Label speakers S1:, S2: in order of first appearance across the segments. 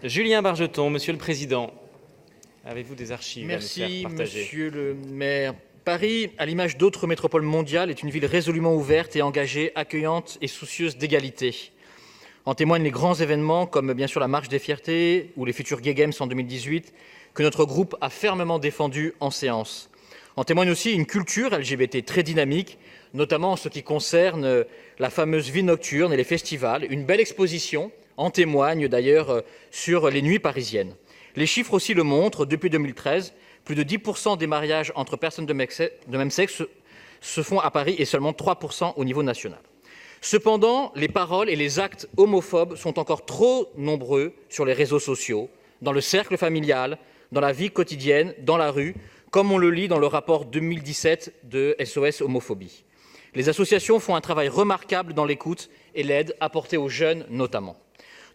S1: Julien Bargeton, Monsieur le Président, avez-vous des archives à nous
S2: Merci,
S1: faire partager?
S2: Monsieur le maire. Paris, à l'image d'autres métropoles mondiales, est une ville résolument ouverte et engagée, accueillante et soucieuse d'égalité. En témoignent les grands événements comme bien sûr la Marche des Fiertés ou les futurs Gay Games en 2018 que notre groupe a fermement défendu en séance. En témoigne aussi une culture LGBT très dynamique, notamment en ce qui concerne la fameuse vie nocturne et les festivals. Une belle exposition en témoigne d'ailleurs sur les nuits parisiennes. Les chiffres aussi le montrent. Depuis 2013, plus de 10% des mariages entre personnes de même sexe se font à Paris et seulement 3% au niveau national. Cependant, les paroles et les actes homophobes sont encore trop nombreux sur les réseaux sociaux, dans le cercle familial, dans la vie quotidienne, dans la rue, comme on le lit dans le rapport 2017 de SOS Homophobie. Les associations font un travail remarquable dans l'écoute et l'aide apportée aux jeunes notamment.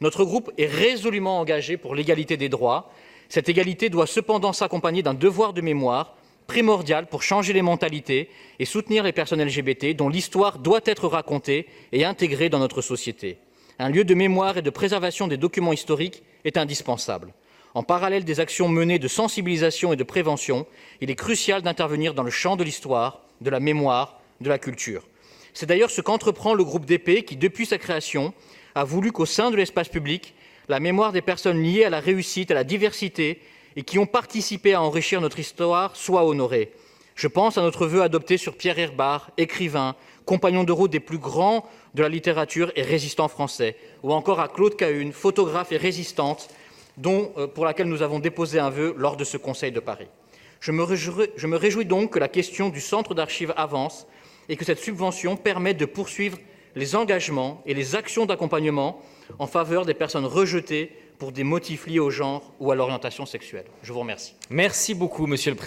S2: Notre groupe est résolument engagé pour l'égalité des droits. Cette égalité doit cependant s'accompagner d'un devoir de mémoire primordial pour changer les mentalités et soutenir les personnes LGBT dont l'histoire doit être racontée et intégrée dans notre société. Un lieu de mémoire et de préservation des documents historiques est indispensable. En parallèle des actions menées de sensibilisation et de prévention, il est crucial d'intervenir dans le champ de l'histoire, de la mémoire, de la culture. C'est d'ailleurs ce qu'entreprend le groupe d'épée qui, depuis sa création, a voulu qu'au sein de l'espace public, la mémoire des personnes liées à la réussite, à la diversité et qui ont participé à enrichir notre histoire soit honorée. Je pense à notre vœu adopté sur Pierre Herbart, écrivain, compagnon de route des plus grands de la littérature et résistant français, ou encore à Claude Cahun, photographe et résistante, pour laquelle nous avons déposé un vœu lors de ce Conseil de Paris. Je me réjouis donc que la question du centre d'archives avance et que cette subvention permette de poursuivre les engagements et les actions d'accompagnement en faveur des personnes rejetées pour des motifs liés au genre ou à l'orientation sexuelle. Je vous remercie.
S1: Merci beaucoup, Monsieur le Président.